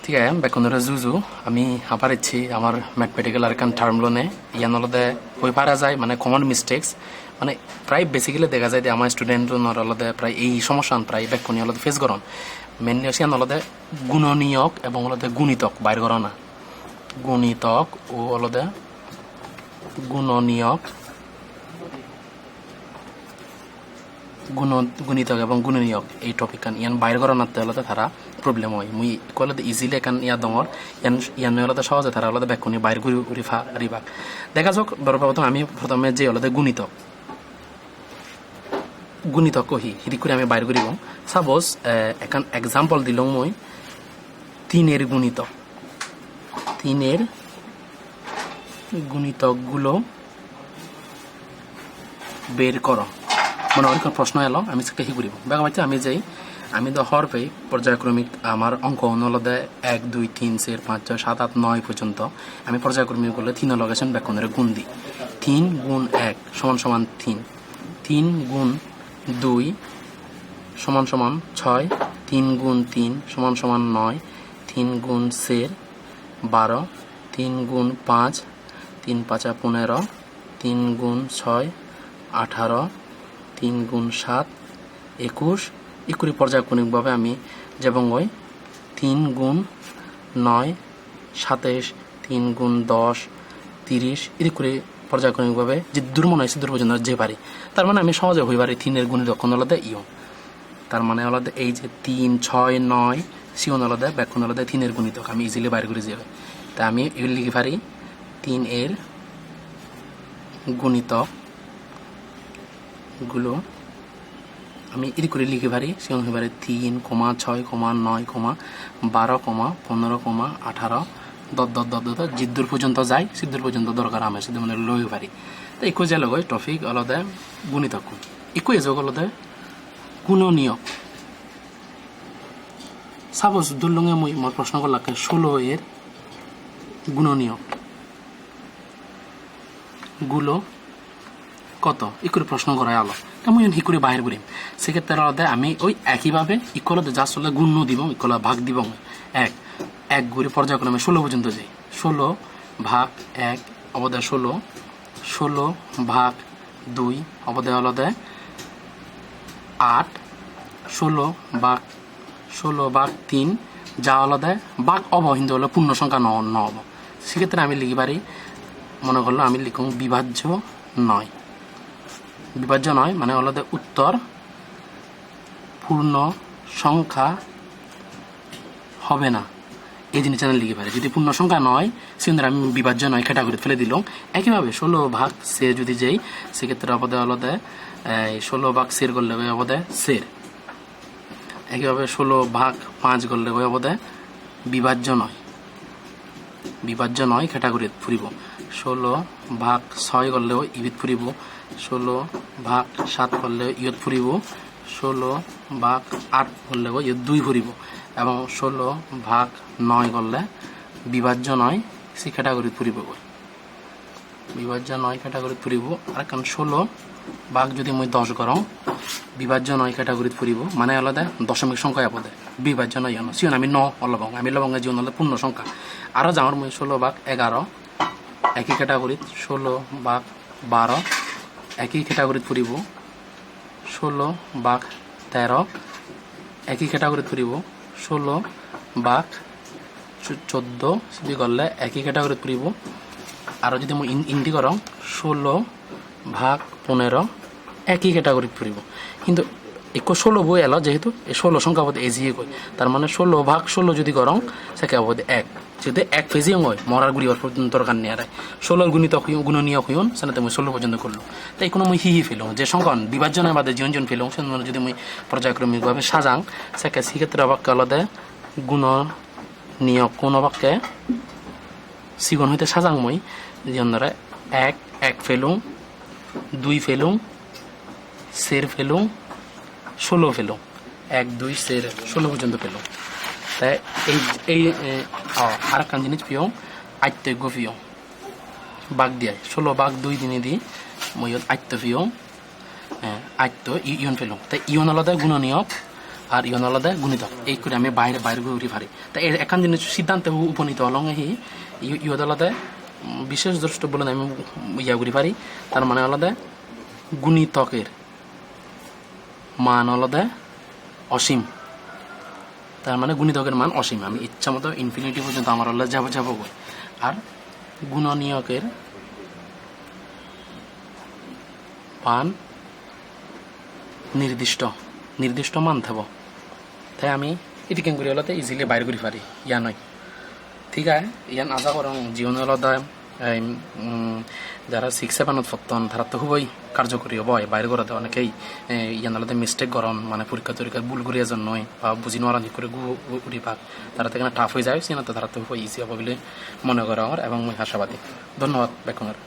Tiga bekonora zuzu আমি আবার ইচ্ছি আমার ম্যাথমেটিক্যাল আর কান টার্ম লোনে ইয়ান অলদে হয়ে পারা যায় মানে কমন মিস্টেক্স মানে প্রায় বেসিক্যালি দেখা যায় যে আমার স্টুডেন্ট অলদে প্রায় এই সমস্যা প্রায় বেকনি অলদে ফেস করন মেনলি হচ্ছে অলদে গুণনীয়ক এবং অলদে গুণিতক বাইর করো না গুণিতক ও অলদে গুণনীয়ক গুণিতক এবং গুণনীয়ক এই টপিক কান ইয়ান বাইর করা নাতে হলে তারা প্রবলেম হয় মুই কলে ইজিলি এখান ইয়া দঙর ইয়ান হলে সহজে তারা হলে ব্যাকুনি বাইর করি উড়িফা রিবাক দেখা যাক প্রথম আমি প্রথমে যে হলে গুণিতক গুণিতক কহি হিদি করে আমি বাইর করিব সাপোজ এখান এক্সাম্পল দিল মই তিনের গুণিতকগুলো বের করো মনে হয় প্রশ্ন এলো আমি সেটা হি করিব দেখা পাচ্ছি আমি যাই আমি তো হর পাই পর্যায়ক্রমিক আমার অঙ্ক অনুলদে 1 2 3 4 5 6 7 8 9 পর্যন্ত আমি পর্যায়ক্রমিক করলে 3 লগাছেন ব্যাকরণের গুণ দিই 3 গুণ 1 সমান সমান 3 3 গুণ 2 সমান সমান 6 3 গুণ 3 সমান সমান 9 3 গুণ 4 12 3 গুণ 5 3 5 15 3 গুণ 6 18 3 গুণ 7 21 ইকুরি পর্যায়ক্রমিকভাবে আমি যেমন ওই 3 গুণ 9 27 3 গুণ 10 30 এদিক করে পর্যায়ক্রমিকভাবে যে দূর মনে হয় দূর পর্যন্ত যে পারি তার মানে আমি সহজে হই পারি 3 এর গুণিতক আলাদা ইও তার মানে আলাদা এই যে 3 6 9 সিওন আলাদা ব্যাকুন আলাদা 3 এর গুণিতক আমি ইজিলি বাইর করে যাবে তাই আমি এগুলি লিখে পারি 3 এর গুণিতক গুলো আমি এদিক করে লিখে পারি সেখানে হয়ে পারে 3, 6, 9, 12, 15, 18 দত জিদ্দুর পর্যন্ত যাই সিদ্ধুর পর্যন্ত দরকার আমি সিদ্ধ মানে লই পারি তো একই যে লগ টপিক আলাদা গুণিতক একই যোগ আলাদা গুণনীয়ক সাপোজ দুর্লঙ্গে মই মোর প্রশ্ন করলাম 16 এর গুণনীয়ক গুলো কত ইকুরি প্রশ্ন করা আলো তেমন হিকুরি বাহির করিম সেক্ষেত্রে আমি ওই একইভাবে ইকুয়ালতে যা চলে গুণ দিব ইকুয়াল ভাগ দিব এক ঘুরে পর্যায়ক্রমে 16 পর্যন্ত যাই 16 ভাগ 1 অবদায় 16 ভাগ 2 অবদায় আলাদা 8 16 ভাগ 3 যা আলাদা ভাগ অবহিন্দ হলো পূর্ণ সংখ্যা ন হব সেক্ষেত্রে আমি লিখি পারি মনে করলো আমি লিখুন বিভাজ্য নয় মানে আলাদা উত্তর পূর্ণ সংখ্যা হবে না এই জিনিসটা লিখে পারে যদি পূর্ণ সংখ্যা নয় সেক্ষেত্রে আমি বিভাজ্য নয় ক্যাটাগরি ফেলে দিলাম একইভাবে 16 ভাগ সে যদি যাই সেক্ষেত্রে অবদায় আলাদা 16 ভাগ সের করলে অবদায় সের একইভাবে 16 ভাগ 5 করলে অবদায় বিভাজ্য নয় ক্যাটাগরি ফুরিব 16 ভাগ 6 করলেও ইবিত ফুরিব 16 ভাগ 7 করলে ইয়ত ফুরিব 16 ভাগ 8 করলে ইয়ত 2 ফুরিব এবং 16 ভাগ 9 করলে বিভাজ্য নয় সে ক্যাটাগরি ফুরিব বিভাজ্য নয় ক্যাটাগরি ফুরিব আর কারণ 16 ভাগ যদি মই 10 করম বিভাজ্য নয় ক্যাটাগরি ফুরিব মানে আলাদা দশমিক সংখ্যা আপদে বিভাজ্য নয় সিওন আমি অলবং আমি লবঙ্গে জীবন হলে পূর্ণ সংখ্যা আরও যাওয়ার মই 16 ভাগ 11 একই ক্যাটাগরি 16 ভাগ 12 একই ক্যাটাগরি ফুরিব 16 ভাগ 13 একই ক্যাটাগরি ফুরিব 16 ভাগ 14 যদি করলে একই ক্যাটাগরি ফুরিব আর যদি মই ইন্টি করম 16 ভাগ 15 একই ক্যাটাগরি ফুরিব কিন্তু 16 বই এলো যেহেতু এই 16 সংখ্যা পদে এজিয়ে কই তার মানে 16 ভাগ 16 যদি করম সেকে পদে 1 যদি 1 পেজি হয় মরার গুড়ি পর্যন্ত দরকার নেই আর 16 গুণিতক গুণনীয়ক হইন সেনাতে মই 16 পর্যন্ত করলো তাই কোনো মই হি ফেলো যে সংখ্যা বিভাজ্য নয় বাদে জন ফেলো সে যদি মই পর্যায়ক্রমিকভাবে সাজাং সেকে সেক্ষেত্রে অবাক্য আলাদা গুণনীয়ক কোন অবাক্যে সিগন হইতে সাজাং মই যেমন ধরে 1 ফেলুম 2 ফেলুম সের ফেলুম 16 ফেলুম 1 2 সের 16 পর্যন্ত ফেলুম তাই এই আর একটা জিনিস পিও আইতে গফিও বাগ দিয়ে 16 ভাগ 2 দিনে দি মই আইতে ফিও আইতো ইয়ন ফেলুম তাই ইয়ন আলাদা গুণনীয়ক আর ইয়ন আলাদা গুণিতক এই করে আমি বাইরে বাইরে ঘুরি পারি তাই এখান জিনিস সিদ্ধান্তে উপনীত হলং হি ইয়দ আলাদা বিশেষ দ্রষ্টব্য বলে আমি ইয়া করি পারি তার মানে আলাদা গুণিতকের মান আলাদা অসীম তার মানে গুণিতকের মান অসীম আমি ইচ্ছা মতো ইনফিনিটি পর্যন্ত আমার আল্লাহ যাবো আর গুণনীয়কের মান নির্দিষ্ট মান থাকব তাই আমি এটি কেন করি হলতে ইজিলি বাইর করি পারি ইয়া নয় ঠিক আছে ইয়ান আশা করং জীবন আলাদা যারা 6-7 পড়তন তারা তো খুবই কার্যকরী হব বাইরে করাতে অনেকেই ইয়ান আলাদা মিস্টেক করন মানে পরীক্ষা তরীক্ষা ভুল করিয়া জন্য বা বুঝি নোয়ারা করে উড়ি পাক তারা তো এখানে টাফ হয়ে যায় সিনা তো তারা তো খুবই ইজি হব বলে মনে করা আমার এবং আশাবাদী ধন্যবাদ বেকুমার